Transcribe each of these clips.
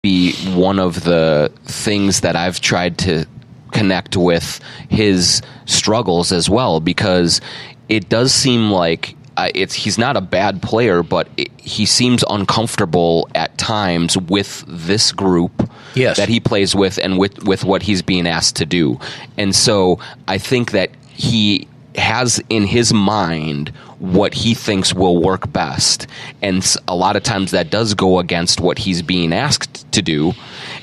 be one of the things that I've tried to connect with his struggles as well, because it does seem like he's not a bad player, but he seems uncomfortable at times with this group that he plays with and with what he's being asked to do. And so I think that he has in his mind what he thinks will work best. And a lot of times that does go against what he's being asked to do.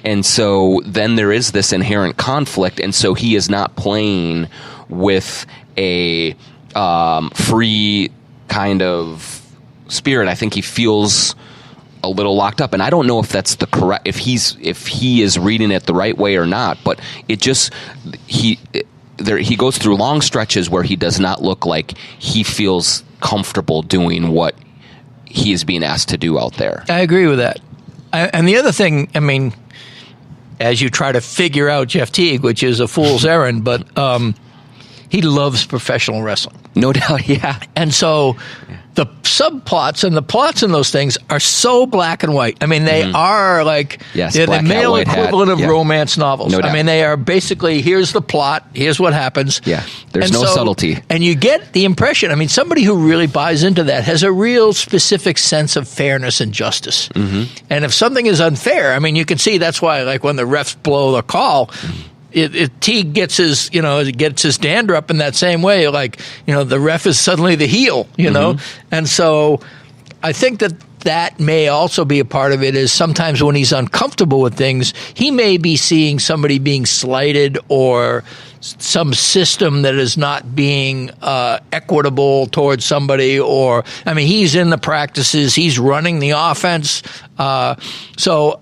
And so then there is this inherent conflict. And so he is not playing with a free kind of spirit. I think he feels a little locked up, and I don't know if that's the correct, if he is reading it the right way or not, but it just, he goes through long stretches where he does not look like he feels comfortable doing what he is being asked to do out there. I agree with that. And the other thing, I mean, as you try to figure out Jeff Teague, which is a fool's errand, but he loves professional wrestling. No doubt, yeah. And so the subplots and the plots in those things are so black and white. I mean, they are like they're the male equivalent of romance novels. No doubt. I mean, they are basically, here's the plot, here's what happens. Yeah, there's no subtlety. And you get the impression, I mean, somebody who really buys into that has a real specific sense of fairness and justice. And if something is unfair, I mean, you can see that's why, like, when the refs blow the call, Teague gets his, gets his dander up in that same way. Like, the ref is suddenly the heel, know? And so I think that may also be a part of it, is sometimes when he's uncomfortable with things, he may be seeing somebody being slighted or some system that is not being equitable towards somebody, or, I mean, he's in the practices, he's running the offense. So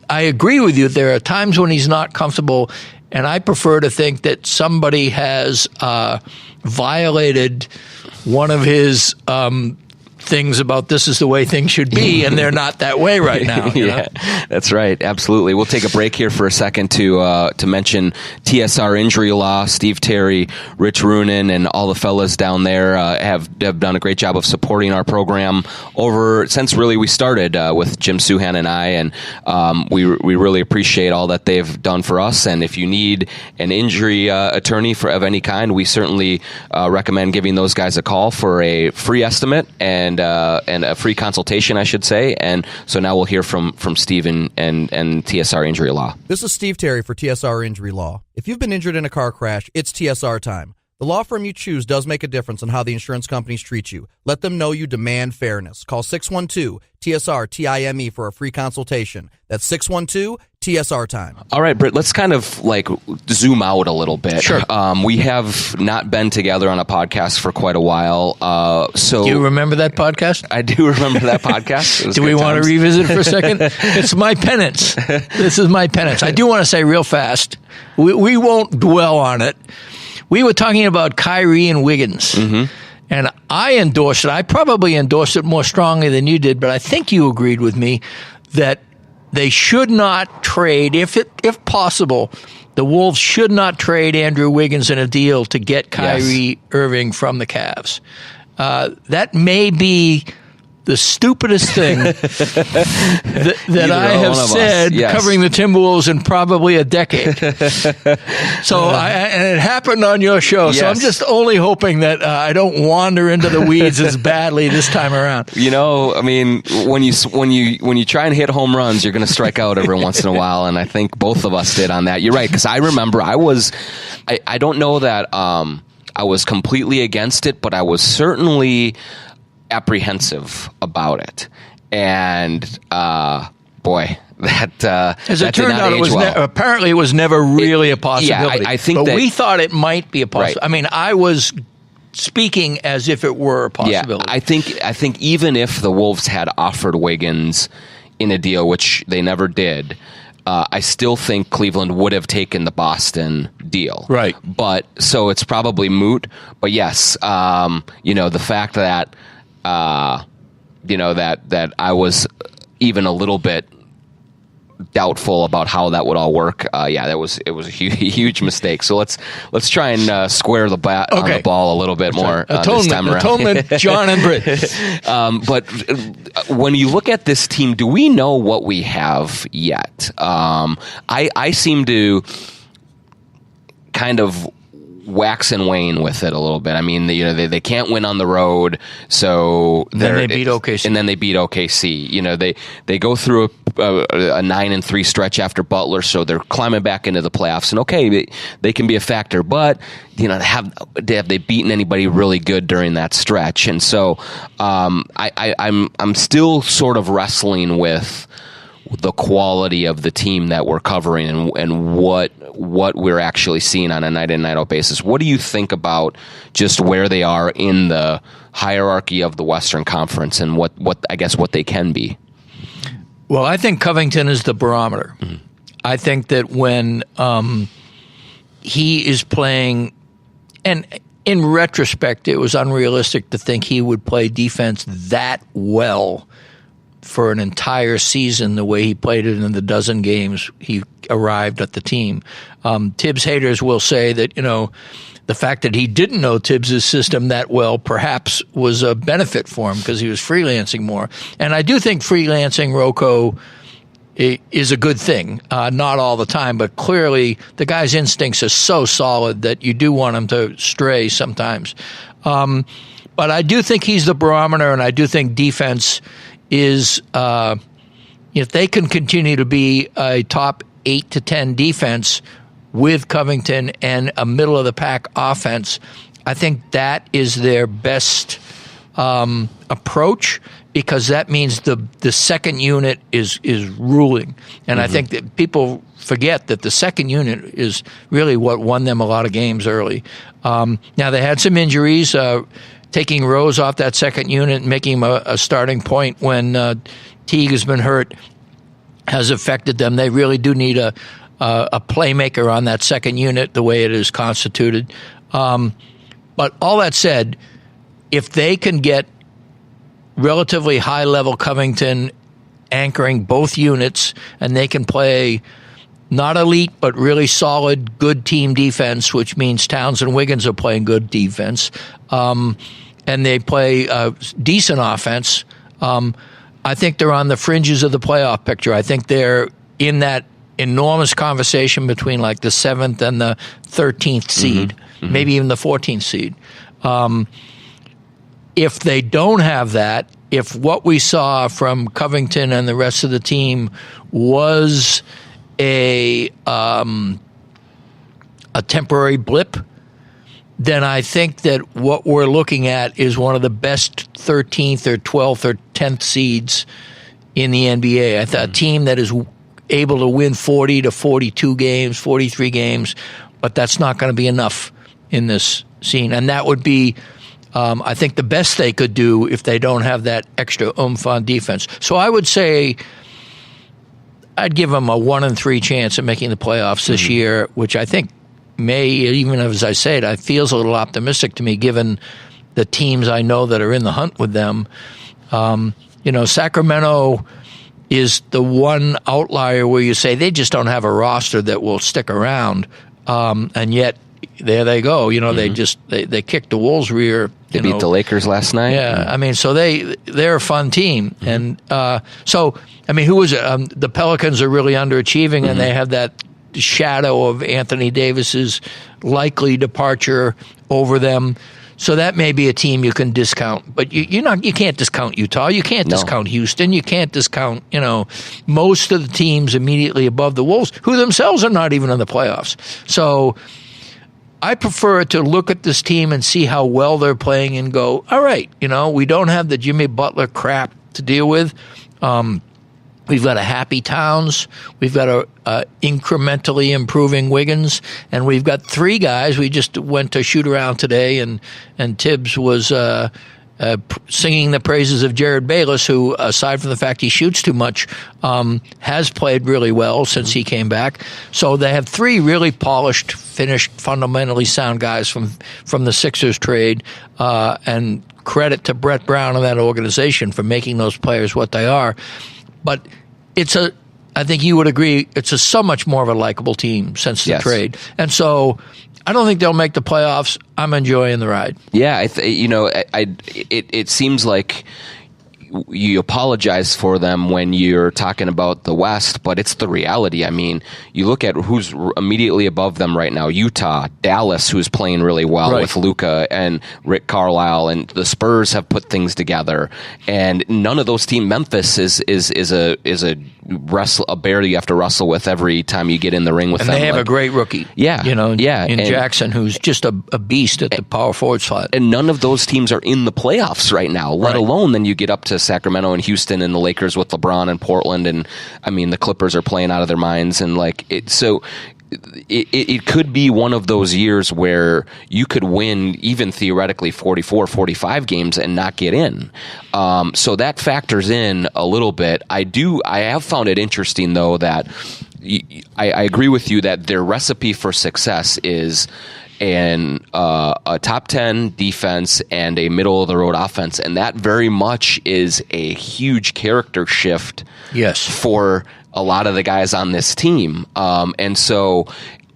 I agree with you. There are times when he's not comfortable, and I prefer to think that somebody has violated one of his things about this is the way things should be, and they're not that way right now. Yeah, that's right. Absolutely. We'll take a break here for a second to mention TSR Injury Law. Steve Terry, Rich Roonan, and all the fellas down there have done a great job of supporting our program since really we started with Jim Suhan and I, and we really appreciate all that they've done for us. And if you need an injury attorney of any kind, we certainly recommend giving those guys a call for a free estimate and a free consultation, I should say. And so now we'll hear from Steve and TSR Injury Law. This is Steve Terry for TSR Injury Law. If you've been injured in a car crash, it's TSR time. The law firm you choose does make a difference in how the insurance companies treat you. Let them know you demand fairness. Call 612-TSR-TIME for a free consultation. That's 612-TSR-TIME. All right, Britt, let's kind of like zoom out a little bit. Sure. We have not been together on a podcast for quite a while. So do you remember that podcast? I do remember that podcast. Do we want to revisit for a second? It's my penance. This is my penance. I do want to say real fast, we won't dwell on it. We were talking about Kyrie and Wiggins, and I endorsed it. I probably endorsed it more strongly than you did, but I think you agreed with me that they should not trade, if possible, the Wolves should not trade Andrew Wiggins in a deal to get Kyrie Irving from the Cavs. That may be the stupidest thing that I have said covering the Timberwolves in probably a decade. So, and it happened on your show. So I'm just only hoping that I don't wander into the weeds as badly this time around. I mean, when you try and hit home runs, you're going to strike out every once in a while, and I think both of us did on that. You're right, because I remember I don't know that I was completely against it, but I was certainly apprehensive about it, and boy, that as it turned out, it was apparently it was never really a possibility. I think, but we thought it might be a possibility. Right. I mean, I was speaking as if it were a possibility. Yeah, I think even if the Wolves had offered Wiggins in a deal, which they never did, I still think Cleveland would have taken the Boston deal. Right. But so it's probably moot. But yes, the fact that that I was even a little bit doubtful about how that would all work. It was a huge mistake. So let's try and square the bat on the ball a little bit more this time around. Atonement, John and Britt. But when you look at this team, do we know what we have yet? I seem to kind of wax and wane with it a little bit. I mean, they can't win on the road, so then they beat OKC, and then they beat OKC. They go through a 9-3 stretch after Butler, so they're climbing back into the playoffs. And they can be a factor, but have they beaten anybody really good during that stretch? And so I'm still sort of wrestling with the quality of the team that we're covering and what we're actually seeing on a night-in, night-out basis. What do you think about just where they are in the hierarchy of the Western Conference and what they can be? Well, I think Covington is the barometer. Mm-hmm. I think that when he is playing, and in retrospect, it was unrealistic to think he would play defense that well for an entire season the way he played it in the dozen games he arrived at the team. Tibbs haters will say that, the fact that he didn't know Tibbs' system that well perhaps was a benefit for him because he was freelancing more. And I do think freelancing Rocco is a good thing. Not all the time, but clearly the guy's instincts are so solid that you do want him to stray sometimes. But I do think he's the barometer, and I do think defense is, if they can continue to be a top 8 to 10 defense with Covington and a middle-of-the-pack offense, I think that is their best approach, because that means the second unit is ruling. And I think that people forget that the second unit is really what won them a lot of games early. Now, they had some injuries. Taking Rose off that second unit and making him a starting point when Teague has been hurt has affected them. They really do need a playmaker on that second unit the way it is constituted. But all that said, if they can get relatively high-level Covington anchoring both units and they can play not elite but really solid, good team defense, which means Towns and Wiggins are playing good defense, and they play decent offense, I think they're on the fringes of the playoff picture. I think they're in that enormous conversation between like the 7th and the 13th seed, maybe even the 14th seed. If they don't have that, if what we saw from Covington and the rest of the team was a temporary blip, then I think that what we're looking at is one of the best 13th or 12th or 10th seeds in the NBA. A team that is able to win 40 to 42 games, 43 games, but that's not going to be enough in this scene. And that would be, I think, the best they could do if they don't have that extra oomph on defense. So I would say I'd give them a 1-3 chance at making the playoffs this year, which I think may, even as I say it, it feels a little optimistic to me given the teams I know that are in the hunt with them. Sacramento is the one outlier where you say they just don't have a roster that will stick around, and yet there they go. They kicked the Wolves' rear. They beat the Lakers last night. Yeah, I mean, so they're a fun team, and who was it? The Pelicans are really underachieving, and they have that shadow of Anthony Davis's likely departure over them. So that may be a team you can discount, but you can't discount Utah. You can't discount Houston. You can't discount most of the teams immediately above the Wolves, who themselves are not even in the playoffs. So I prefer to look at this team and see how well they're playing and go, all right, we don't have the Jimmy Butler crap to deal with. We've got a happy Towns. We've got a incrementally improving Wiggins, and we've got 3 guys. We just went to shoot around today, and Tibbs was singing the praises of Jared Bayless, who, aside from the fact he shoots too much, has played really well since he came back. So they have 3 really polished, finished, fundamentally sound guys from the Sixers trade, and credit to Brett Brown and that organization for making those players what they are. But it's a I think you would agree it's so much more of a likable team since the trade. And so I don't think they'll make the playoffs. I'm enjoying the ride. Yeah, it seems like you apologize for them when you're talking about the West, but it's the reality. I mean, you look at who's immediately above them right now: Utah, Dallas, who's playing really well with Luka and Rick Carlisle, and the Spurs have put things together. And none of those teams. Memphis is a bear you have to wrestle with every time you get in the ring with them. And they have a great rookie. In Jackson, who's just a beast at the power forward slot. And none of those teams are in the playoffs right now, let alone then you get up to Sacramento and Houston and the Lakers with LeBron and Portland, and I mean the Clippers are playing out of their minds, and it could be one of those years where you could win even theoretically 44, 45 games and not get in. So that factors in a little bit. I have found it interesting though that I agree with you that their recipe for success is a top 10 defense and a middle of the road offense, and that very much is a huge character shift for a lot of the guys on this team. And so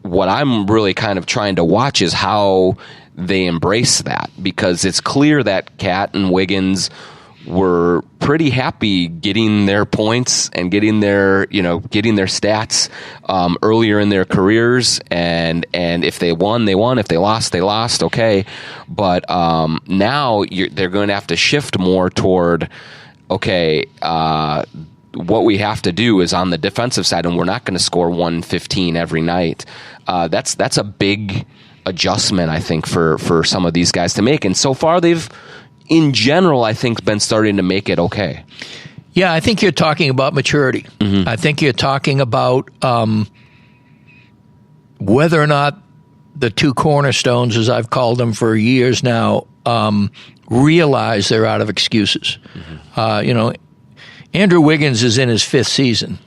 what I'm really kind of trying to watch is how they embrace that, because it's clear that Cat and Wiggins were pretty happy getting their points and getting their stats earlier in their careers, and if they won, they won. If they lost, they lost. Okay, but now they're going to have to shift more toward what we have to do is on the defensive side, and we're not going to score 115 every night. That's a big adjustment, I think, for some of these guys to make, and so far they've, in general, I think, been starting to make it okay. Yeah, I think you're talking about maturity. Mm-hmm. I think you're talking about whether or not the two cornerstones, as I've called them for years now, realize they're out of excuses. Mm-hmm. Andrew Wiggins is in his 5th season.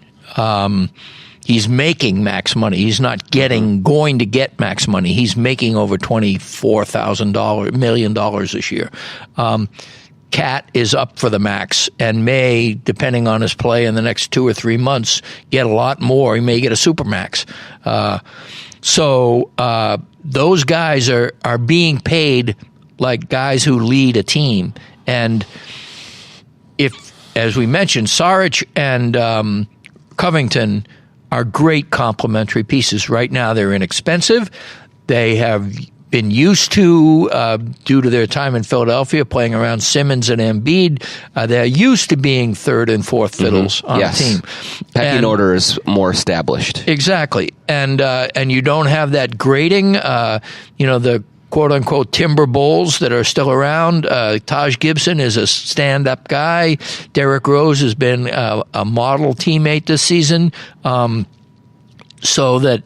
He's making max money. He's not going to get max money. He's making over $24 million this year. Cat is up for the max and may, depending on his play in the next 2 or 3 months, get a lot more. He may get a super max. So those guys are being paid like guys who lead a team. And if, as we mentioned, Saric and Covington are great complementary pieces. Right now they're inexpensive. They have been used to, due to their time in Philadelphia, playing around Simmons and Embiid. They're used to being 3rd and 4th fiddles on the team. Pecking order is more established. Exactly. And you don't have that grading, the quote-unquote timber bulls that are still around. Taj Gibson is a stand-up guy. Derrick Rose has been a model teammate this season. So that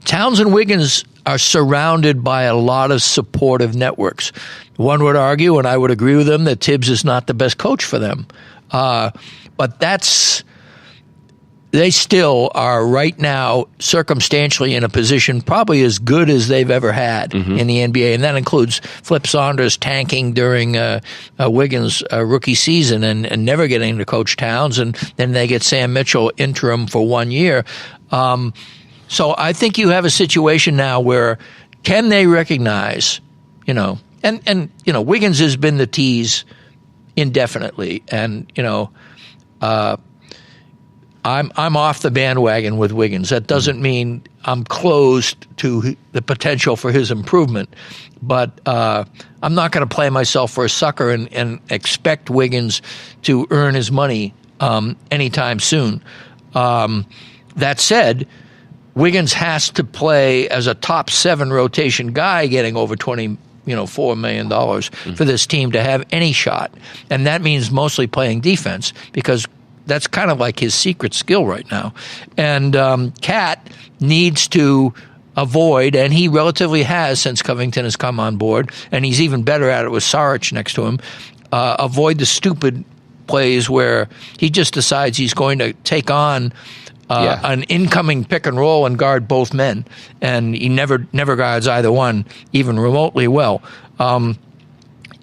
Towns and Wiggins are surrounded by a lot of supportive networks. One would argue, and I would agree with them, that Tibbs is not the best coach for them. But they still are right now circumstantially in a position probably as good as they've ever had in the NBA. And that includes Flip Saunders tanking during Wiggins' rookie season and never getting to coach Towns. And then they get Sam Mitchell interim for 1 year. So I think you have a situation now where can they recognize, and Wiggins has been the tease indefinitely. And, I'm off the bandwagon with Wiggins. That doesn't mean I'm closed to the potential for his improvement, but I'm not going to play myself for a sucker and expect Wiggins to earn his money anytime soon. That said, Wiggins has to play as a top 7 rotation guy, getting over $4 million for this team to have any shot, and that means mostly playing defense because that's kind of like his secret skill right now. And Cat needs to avoid, and he relatively has since Covington has come on board, and he's even better at it with Saric next to him, avoid the stupid plays where he just decides he's going to take on an incoming pick and roll and guard both men, and he never guards either one even remotely well. And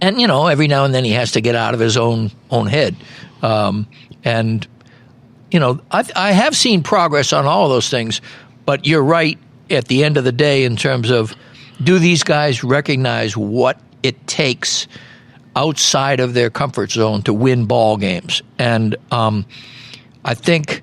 every now and then he has to get out of his own head. And I have seen progress on all of those things, but you're right at the end of the day in terms of, do these guys recognize what it takes outside of their comfort zone to win ball games? And I think